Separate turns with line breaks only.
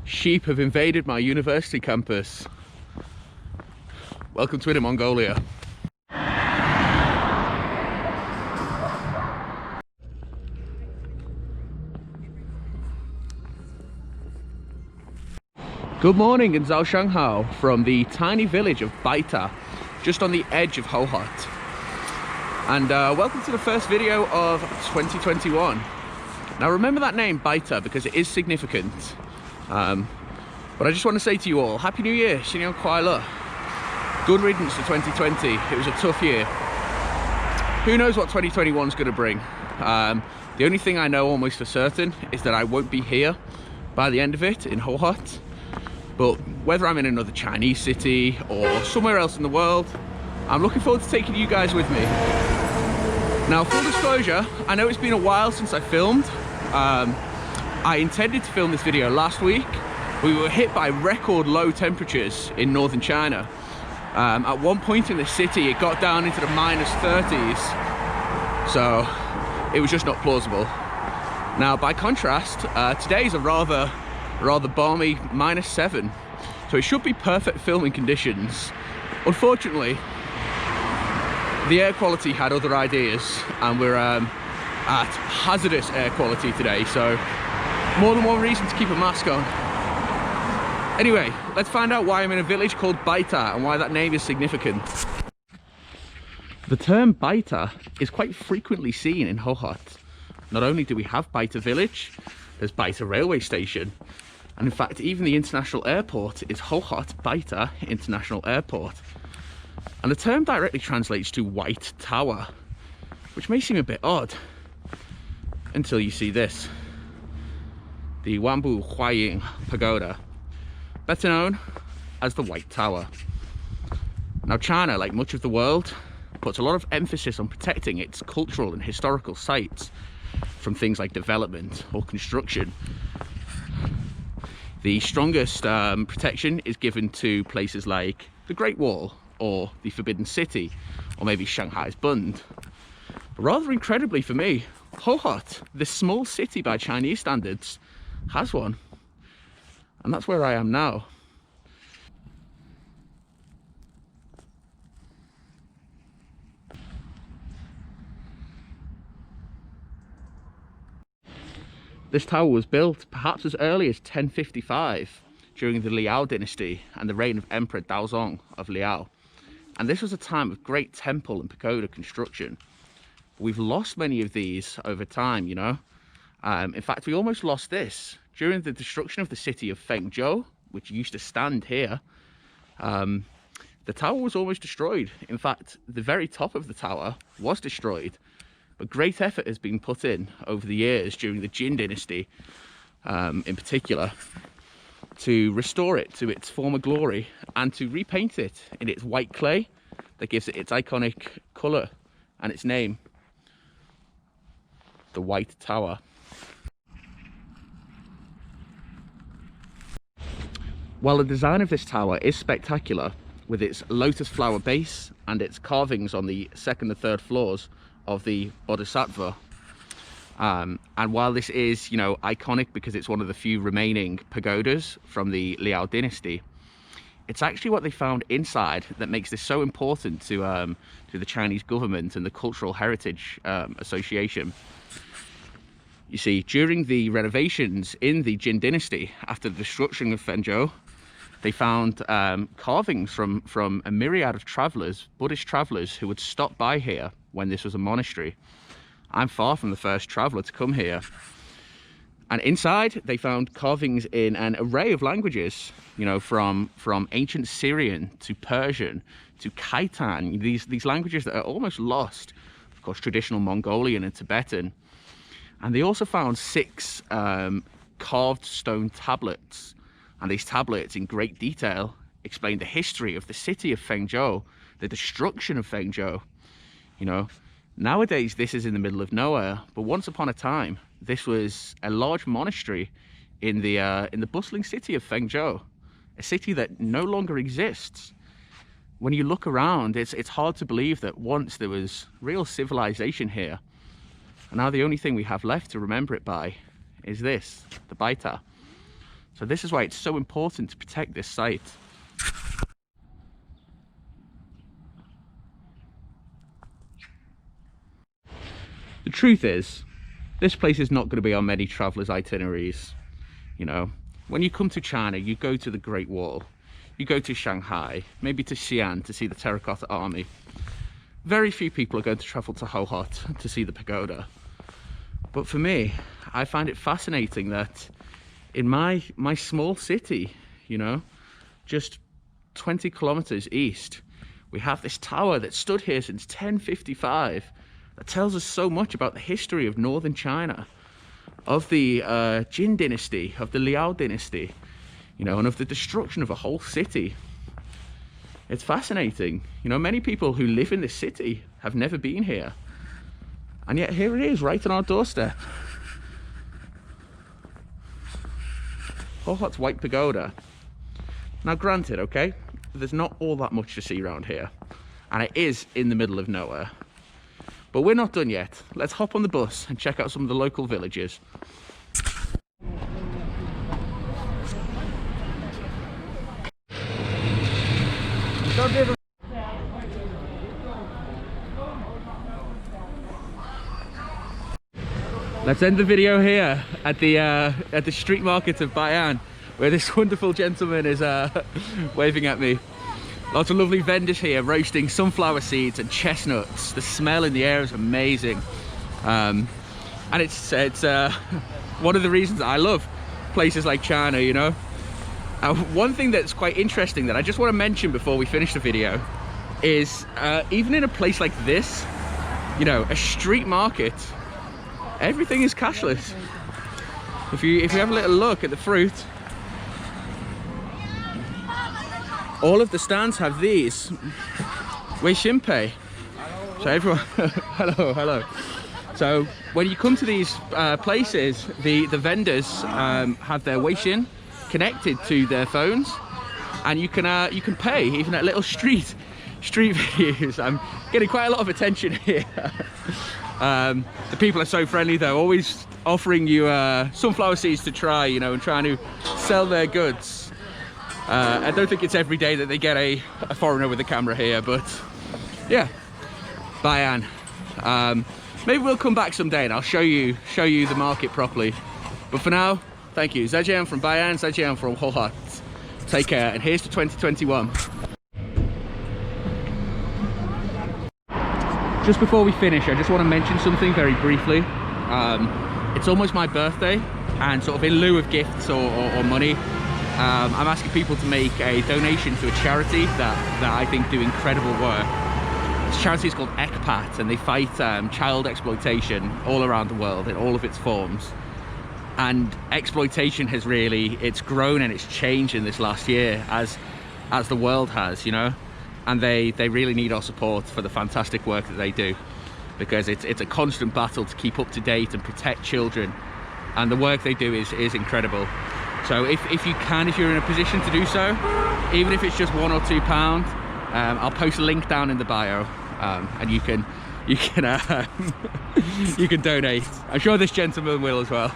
Sheep have invaded my university campus. Welcome to Inner Mongolia. Good morning in Zhoushanghao from the tiny village of Baita, just on the edge of Hohhot. And welcome to the first video of 2021. Now remember that name, Baita, because it is significant. But I just want to say to you all, Happy New Year, Xinyan Kuai Le. Good riddance to 2020, it was a tough year. Who knows what 2021 is going to bring? The only thing I know almost for certain is that I won't be here by the end of it in Hohhot. But whether I'm in another Chinese city or somewhere else in the world, I'm looking forward to taking you guys with me. Now, full disclosure, I know it's been a while since I filmed. I intended to film this video last week. We were hit by record low temperatures in northern China. At one point in the city, it got down into the -30s. So it was just not plausible. Now, by contrast, today's a rather balmy -7. So it should be perfect filming conditions. Unfortunately, the air quality had other ideas, and we're at hazardous air quality today. So more than one reason to keep a mask on. Anyway, let's find out why I'm in a village called Baita and why that name is significant. The term Baita is quite frequently seen in Hohhot. Not only do we have Baita village, there's Baita railway station, and in fact even the international airport is Hohhot Baita International Airport. And the term directly translates to White Tower, which may seem a bit odd until you see this. The Wambu Huaying Pagoda, better known as the White Tower. Now China, like much of the world, puts a lot of emphasis on protecting its cultural and historical sites from things like development or construction. The strongest protection is given to places like the Great Wall or the Forbidden City, or maybe Shanghai's Bund. But rather incredibly for me, Hohhot, this small city by Chinese standards, has one. And that's where I am now. This tower was built perhaps as early as 1055 during the Liao dynasty and the reign of Emperor Daozong of Liao. And this was a time of great temple and pagoda construction. We've lost many of these over time, you know. In fact, we almost lost this during the destruction of the city of Fengzhou, which used to stand here. The tower was almost destroyed. In fact, the very top of the tower was destroyed. But great effort has been put in over the years during the Jin dynasty, in particular, to restore it to its former glory and to repaint it in its white clay that gives it its iconic colour and its name, the White Tower. While the design of this tower is spectacular, with its lotus flower base and its carvings on the second and third floors of the Bodhisattva, and while this is, you know, iconic because it's one of the few remaining pagodas from the Liao dynasty, it's actually what they found inside that makes this so important to the Chinese government and the Cultural Heritage Association. You see, during the renovations in the Jin dynasty after the destruction of Fengzhou, they found carvings from a myriad of travellers, Buddhist travellers, who would stop by here when this was a monastery. I'm far from the first traveller to come here. And inside they found carvings in an array of languages, you know, from ancient Syrian to Persian to Khitan, these languages that are almost lost, of course traditional Mongolian and Tibetan. And they also found 6 carved stone tablets, and these tablets in great detail explain the history of the city of Fengzhou, the destruction of Fengzhou. You know, nowadays this is in the middle of nowhere, but once upon a time this was a large monastery in the bustling city of Fengzhou, a city that no longer exists. When you look around, it's hard to believe that once there was real civilization here, and now the only thing we have left to remember it by is this, the Baita. So this is why it's so important to protect this site. The truth is, this place is not going to be on many travelers' itineraries. You know, when you come to China, you go to the Great Wall, you go to Shanghai, maybe to Xi'an to see the Terracotta Army. Very few people are going to travel to Hohhot to see the pagoda. But for me, I find it fascinating that in my small city, you know, just 20 kilometers east, we have this tower that stood here since 1055 that tells us so much about the history of northern China, of the Jin dynasty, of the Liao dynasty, you know, and of the destruction of a whole city. It's fascinating. You know, many people who live in this city have never been here, and yet here it is, right on our doorstep. Hohhot's White Pagoda. Now granted, okay, there's not all that much to see around here, and it is in the middle of nowhere. But we're not done yet. Let's hop on the bus and check out some of the local villages. Let's end the video here at the street market of Baita, where this wonderful gentleman is waving at me. Lots of lovely vendors here roasting sunflower seeds and chestnuts. The smell in the air is amazing, and it's one of the reasons I love places like China, you know. One thing that's quite interesting that I just want to mention before we finish the video is even in a place like this, you know, a street market, everything is cashless. If you have a little look at the fruit, all of the stands have these Weixin Pay. So everyone, hello. So when you come to these places, the vendors have their Weixin connected to their phones, and you can pay even at little street venues. I'm getting quite a lot of attention here. The people are so friendly though, always offering you sunflower seeds to try, you know, and trying to sell their goods. I don't think it's every day that they get a foreigner with a camera here, but yeah, Baita. Maybe we'll come back someday and I'll show you the market properly. But for now, thank you. Zhejiang from Baita, Zhejiang from Hohhot. Take care, and here's to 2021. Just before we finish, I just want to mention something very briefly. It's almost my birthday, and sort of in lieu of gifts or money, I'm asking people to make a donation to a charity that I think do incredible work. This charity is called ECPAT, and they fight child exploitation all around the world in all of its forms. And exploitation has it's grown and it's changed in this last year as the world has, you know. And they really need our support for the fantastic work that they do, because it's a constant battle to keep up to date and protect children, and the work they do is incredible. So if you're in a position to do so, even if it's just £1 or £2, I'll post a link down in the bio, and you can you can donate. I'm sure this gentleman will as well.